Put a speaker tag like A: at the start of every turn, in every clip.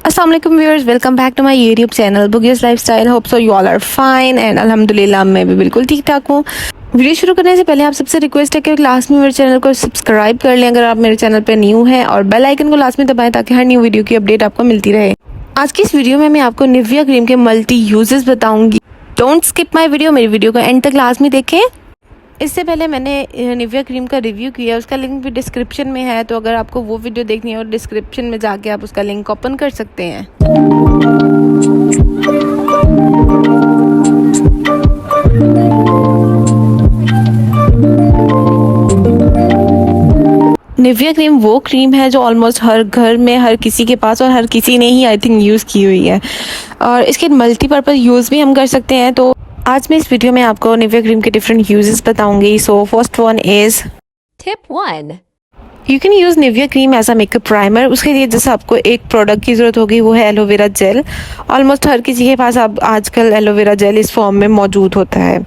A: अस्सलाम वालेकुम viewers, welcome back to my YouTube channel बुगियस lifestyle. Hope so you all are fine and अल्हम्दुलिल्लाह मैं भी बिल्कुल ठीक ठाक हूँ। वीडियो शुरू करने से पहले आप सबसे रिक्वेस्ट है कि लास्ट में मेरे चैनल को सब्सक्राइब कर लें अगर आप मेरे चैनल पर न्यू हैं, और बेल आइकन को लास्ट में दबाएं ताकि हर न्यू वीडियो की अपडेट आपको मिलती रहे। आज की इस वीडियो में मैं आपको निविया क्रीम के मल्टी यूजेस बताऊंगी। डोंट स्किप माई वीडियो, मेरी वीडियो को एंड तक लास्ट में देखें। इससे पहले मैंने निविया क्रीम का रिव्यू किया, उसका लिंक भी डिस्क्रिप्शन में है, तो अगर आपको वो वीडियो देखनी है और डिस्क्रिप्शन में जाके आप उसका लिंक ओपन कर सकते हैं। निविया क्रीम वो क्रीम है जो ऑलमोस्ट हर घर में हर किसी के पास, और हर किसी ने ही आई थिंक यूज़ की हुई है, और इसके मल्टीपर्पज़ यूज़ भी हम कर सकते हैं। तो आज मैं इस वीडियो में आपको निविया क्रीम के डिफरेंट यूजेस बताऊंगी। So first one is
B: tip 1।
A: You can use Nivea cream as a makeup primer. उसके लिए जैसे आपको एक प्रोडक्ट की ज़रूरत होगी, वो है एलोवेरा जेल। ऑलमोस्ट हर किसी के पास अब आजकल एलोवेरा जेल इस फॉर्म में मौजूद होता है।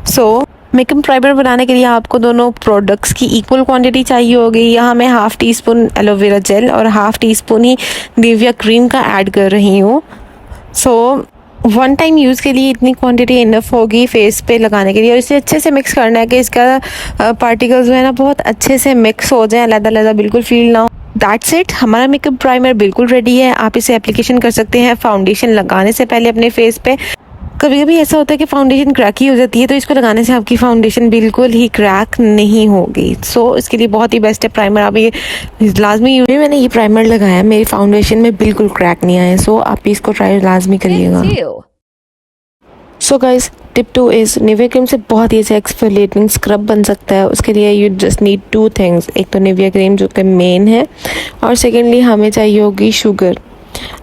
A: सो मेकअप प्राइमर बनाने के लिए आपको दोनों प्रोडक्ट्स की इक्वल क्वांटिटी चाहिए होगी। यहाँ मैं half tea spoon aloe vera gel और हाफ़ टी स्पून ही निविया क्रीम का ऐड कर रही हूँ। सो वन टाइम यूज़ के लिए इतनी क्वांटिटी इनफ होगी फेस पे लगाने के लिए, और इसे अच्छे से मिक्स करना है कि इसका पार्टिकल्स जो है ना बहुत अच्छे से मिक्स हो जाए, अलग-अलग बिल्कुल फील ना हो। दैट्स इट, हमारा मेकअप प्राइमर बिल्कुल रेडी है। आप इसे एप्लीकेशन कर सकते हैं फाउंडेशन लगाने से पहले अपने फेस पे। कभी कभी ऐसा होता है कि फाउंडेशन क्रैकी हो जाती है, तो इसको लगाने से आपकी फाउंडेशन बिल्कुल ही क्रैक नहीं होगी। सो इसके लिए बहुत ही बेस्ट है प्राइमर। आप ये लाजमी, मैंने ये प्राइमर लगाया, मेरी फाउंडेशन में बिल्कुल क्रैक नहीं आए। सो आप इसको ट्राई लाजमी करिएगा। So guys, tip 2 is Nivea cream से बहुत ही अच्छा एक्सफोलिएटिंग स्क्रब बन सकता है। उसके लिए यू जस्ट नीड 2 थिंग्स। एक तो निविया क्रीम जो कि मेन है, और सेकेंडली हमें चाहिए होगी शुगर।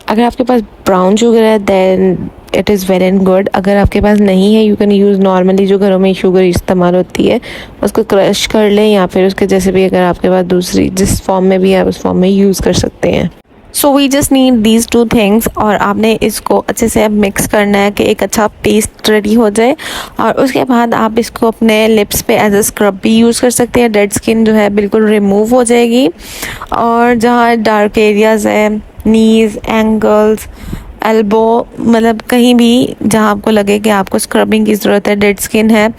A: अगर आपके पास ब्राउन शुगर है then it is well and good. अगर आपके पास नहीं है, यू कैन यूज़ नॉर्मली जो घरों में शुगर इस्तेमाल होती है उसको क्रश कर लें, या फिर उसके जैसे भी अगर आपके पास दूसरी जिस फॉर्म में भी है उस फॉर्म में यूज़ कर सकते हैं। So we just need these 2 things, और आपने इसको अच्छे से अब मिक्स करना है कि एक अच्छा पेस्ट रेडी हो जाए। और उसके बाद आप इसको अपने लिप्स पे एज अ स्क्रब भी यूज़ कर सकते हैं। डेड स्किन जो है बिल्कुल रिमूव हो जाएगी, और जहाँ डार्क एरियाज़ है, नीज़, एंकल्स, एल्बो, मतलब कहीं भी जहाँ आपको लगे कि आपको स्क्रबिंग की ज़रूरत है, डेड स्किन है,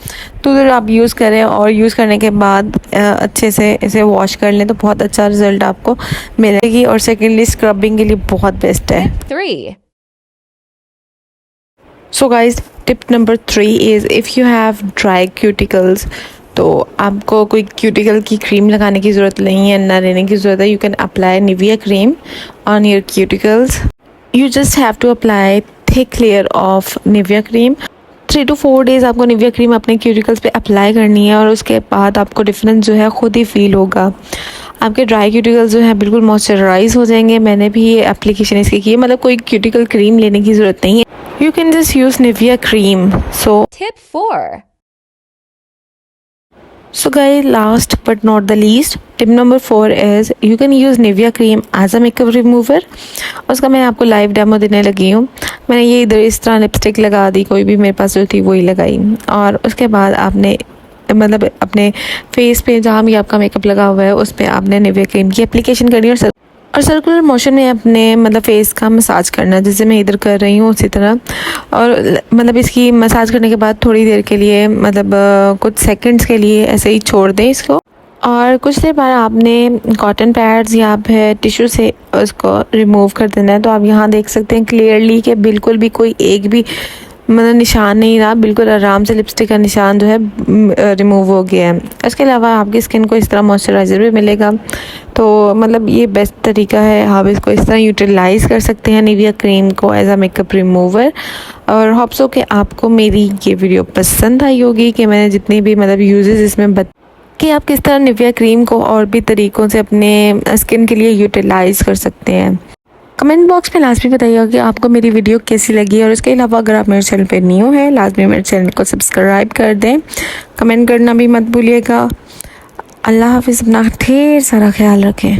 A: तो उधर आप यूज़ करें। और यूज़ करने के बाद अच्छे से इसे वॉश कर लें तो बहुत अच्छा रिजल्ट आपको मिलेगी। और सेकेंडली स्क्रबिंग के लिए बहुत बेस्ट है।
B: 3।
A: So guys, tip number 3 is if you have dry cuticles, तो आपको कोई क्यूटिकल की क्रीम लगाने की ज़रूरत नहीं है, ना लेने की ज़रूरत है। You can apply Nivea cream on your cuticles. You just have to apply thick layer of Nivea cream। 3 to 4 days आपको निविया क्रीम अपने क्यूटिकल्स पे अप्लाई करनी है, और उसके बाद आपको डिफरेंस जो है खुद ही फील होगा। आपके ड्राई क्यूटिकल्स जो है बिल्कुल मॉइस्चराइज हो जाएंगे। मैंने भी ये एप्लीकेशन इसकी की है, मतलब कोई क्यूटिकल क्रीम लेने की ज़रूरत नहीं है। You can just use Nivea cream.
B: Tip 4।
A: So guys, last but not the least, tip number 4 is you can use Nivea cream as a makeup remover। उसका मैं आपको लाइव डेमो देने लगी हूँ। मैंने ये इधर इस तरह लिपस्टिक लगा दी, कोई भी मेरे पास जो थी वही लगाई, और उसके बाद आपने मतलब अपने फेस पे जहाँ भी आपका मेकअप लगा हुआ है उस पर आपने निविया क्रीम की एप्लीकेशन करनी है, और सर्कुलर मोशन में अपने मतलब फेस का मसाज करना, जैसे मैं इधर कर रही हूँ उसी तरह। और मतलब इसकी मसाज करने के बाद थोड़ी देर के लिए, मतलब कुछ सेकंड्स के लिए ऐसे ही छोड़ दें इसको, और कुछ देर बाद आपने कॉटन पैड्स या फिर टिश्यू से उसको रिमूव कर देना है। तो आप यहाँ देख सकते हैं क्लियरली कि बिल्कुल भी कोई एक भी मतलब निशान नहीं रहा, बिल्कुल आराम से लिपस्टिक का निशान जो है रिमूव हो गया है। इसके अलावा आपकी स्किन को इस तरह मॉइस्चराइज़र भी मिलेगा। तो मतलब ये बेस्ट तरीका है, आप इसको इस तरह यूटिलाइज़ कर सकते हैं निविया क्रीम को एज अ मेकअप रिमूवर। और होप सो कि आपको मेरी ये वीडियो पसंद आई होगी, कि मैंने जितनी भी मतलब यूजेस इसमें कि आप किस तरह निविया क्रीम को और भी तरीक़ों से अपने स्किन के लिए यूटिलाइज़ कर सकते हैं। कमेंट बॉक्स में लाजमी बताइएगा कि आपको मेरी वीडियो कैसी लगी, और इसके अलावा अगर आप मेरे चैनल पे न्यू हैं लाजमी मेरे चैनल को सब्सक्राइब कर दें। कमेंट करना भी मत भूलिएगा। अल्लाह हाफिज़, अपना ढेर सारा ख्याल रखें।